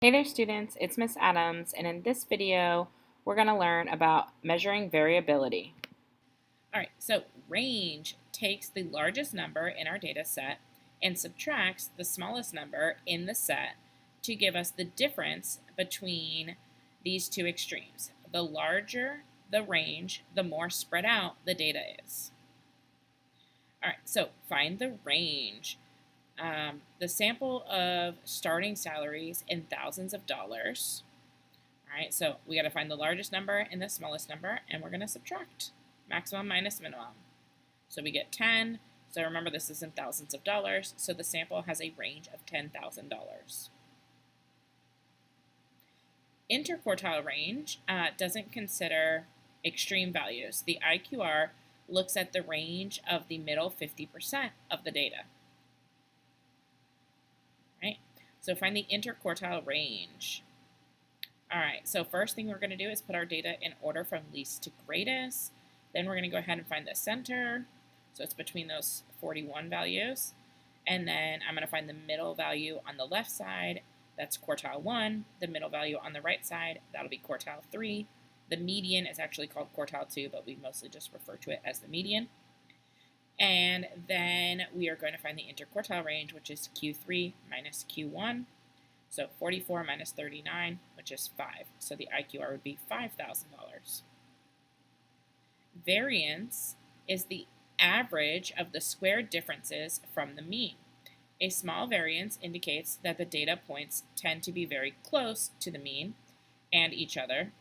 Hey there students, it's Miss Adams, and in this video we're going to learn about measuring variability. All right, so range takes the largest number in our data set and subtracts the smallest number in the set to give us the difference between these two extremes. The larger the range, the more spread out the data is. All right, so find the range. The sample of starting salaries in thousands of dollars. All right, so we got to find the largest number and the smallest number, and we're going to subtract maximum minus minimum. So we get 10. So remember, this is in thousands of dollars, so the sample has a range of $10,000. Interquartile range doesn't consider extreme values. The IQR looks at the range of the middle 50% of the data. Right? So find the interquartile range. All right, so first thing we're going to do is put our data in order from least to greatest. Then we're going to go ahead and find the center. So it's between those 41 values. And then I'm going to find the middle value on the left side. That's quartile 1. The middle value on the right side, that'll be quartile 3. The median is actually called quartile 2, but we mostly just refer to it as the median. And then we are going to find the interquartile range, which is Q3 minus Q1. So 44 minus 39, which is 5. So the IQR would be $5,000. Variance is the average of the squared differences from the mean. A small variance indicates that the data points tend to be very close to the mean and each other.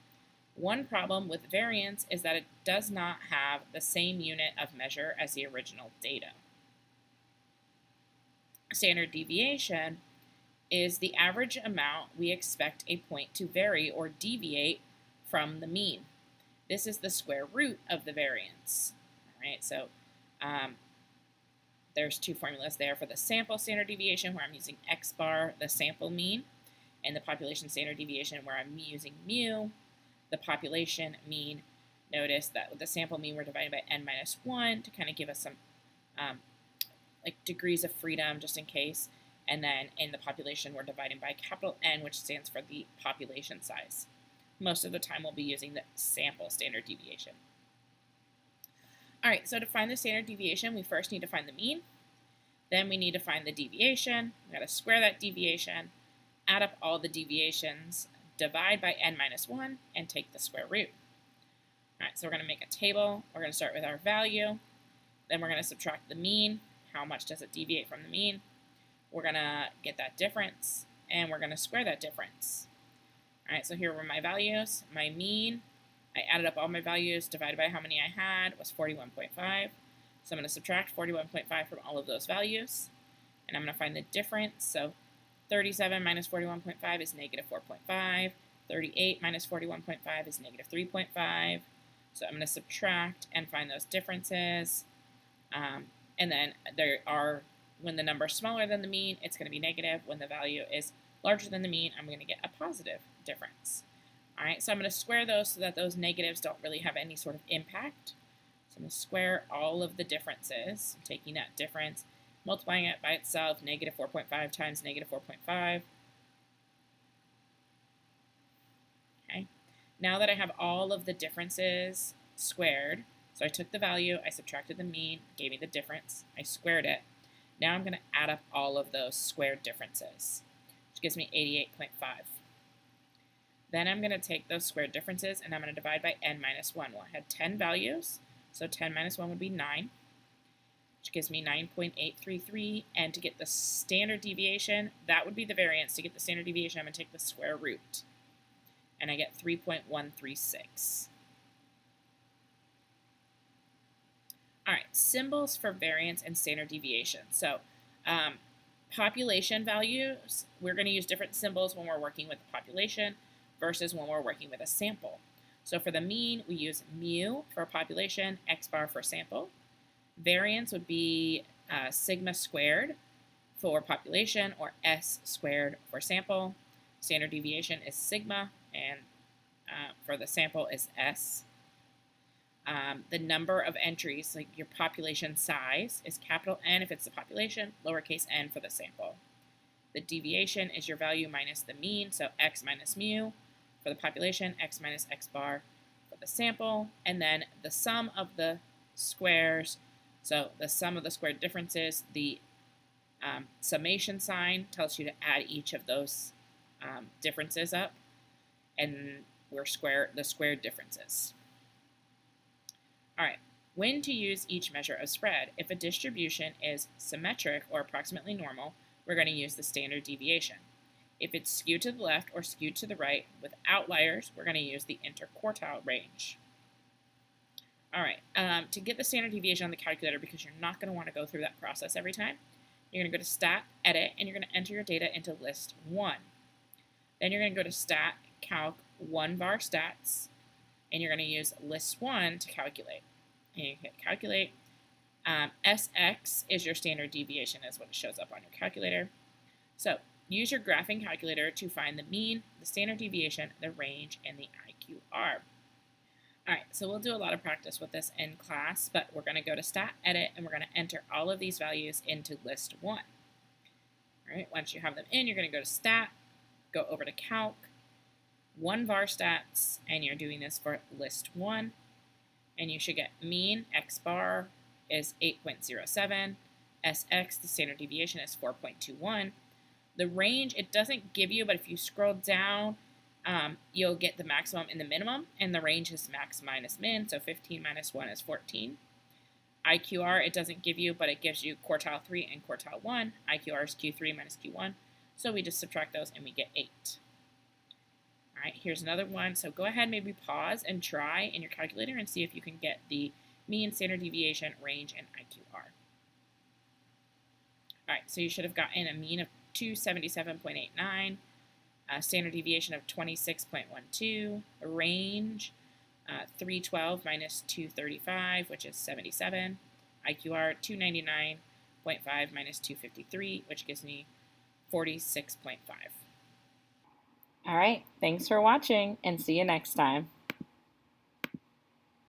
One problem with variance is that it does not have the same unit of measure as the original data. Standard deviation is the average amount we expect a point to vary or deviate from the mean. This is the square root of the variance. All right, so there's two formulas there for the sample standard deviation, where I'm using x bar, the sample mean, and the population standard deviation, where I'm using mu, the population mean. Notice that with the sample mean, we're dividing by n minus 1 to kind of give us some like degrees of freedom just in case. And then in the population, we're dividing by capital N, which stands for the population size. Most of the time, we'll be using the sample standard deviation. All right, so to find the standard deviation, we first need to find the mean. Then we need to find the deviation. We've got to square that deviation, add up all the deviations, divide by n minus 1, and take the square root. All right, so we're going to make a table. We're going to start with our value. Then we're going to subtract the mean. How much does it deviate from the mean? We're going to get that difference, and we're going to square that difference. All right, so here were my values. My mean, I added up all my values, divided by how many I had, was 41.5. So I'm going to subtract 41.5 from all of those values, and I'm going to find the difference. So 37 minus 41.5 is negative 4.5. 38 minus 41.5 is negative 3.5. So I'm going to subtract and find those differences. And then there are, when the number is smaller than the mean, it's going to be negative. When the value is larger than the mean, I'm going to get a positive difference. All right, so I'm going to square those so that those negatives don't really have any sort of impact. So I'm going to square all of the differences, taking that difference, multiplying it by itself, negative 4.5 times negative 4.5. Okay, now that I have all of the differences squared, so I took the value, I subtracted the mean, gave me the difference, I squared it. Now I'm going to add up all of those squared differences, which gives me 88.5. Then I'm going to take those squared differences and I'm going to divide by n minus 1. Well, I had 10 values, so 10 minus 1 would be 9, which gives me 9.833. And to get the standard deviation, that would be the variance. To get the standard deviation, I'm going to take the square root, and I get 3.136. All right, symbols for variance and standard deviation. So population values, we're going to use different symbols when we're working with the population versus when we're working with a sample. So for the mean, we use mu for population, x bar for sample. Variance would be sigma squared for population, or s squared for sample. Standard deviation is sigma, and for the sample is s. The number of entries, like your population size, is capital N if it's the population, lowercase n for the sample. The deviation is your value minus the mean, so x minus mu for the population, x minus x bar for the sample, and then the sum of the squares. So the sum of the squared differences, the summation sign tells you to add each of those differences up, and we're the squared differences. All right, when to use each measure of spread. If a distribution is symmetric or approximately normal, we're going to use the standard deviation. If it's skewed to the left or skewed to the right with outliers, we're going to use the interquartile range. All right, to get the standard deviation on the calculator, because you're not going to want to go through that process every time, you're going to go to Stat, Edit, and you're going to enter your data into List 1. Then you're going to go to Stat, Calc, 1var Stats, and you're going to use List 1 to calculate. And you hit Calculate. SX is your standard deviation, is what it shows up on your calculator. So use your graphing calculator to find the mean, the standard deviation, the range, and the IQR. All right, so we'll do a lot of practice with this in class, but we're going to go to Stat, Edit, and we're going to enter all of these values into List 1. All right, once you have them in, you're going to go to Stat, go over to Calc, 1var Stats, and you're doing this for List 1. And you should get mean, x bar is 8.07, SX, the standard deviation, is 4.21. The range, it doesn't give you, but if you scroll down, you'll get the maximum and the minimum, and the range is max minus min, so 15 minus 1 is 14. IQR, it doesn't give you, but it gives you quartile 3 and quartile 1. IQR is Q3 minus Q1, so we just subtract those and we get 8. All right, here's another one. So go ahead, maybe pause and try in your calculator and see if you can get the mean, standard deviation, range, and IQR. All right, so you should have gotten a mean of 277.89, a standard deviation of 26.12, a range 312 minus 235, which is 77, IQR 299.5 minus 253, which gives me 46.5. All right, thanks for watching and see you next time.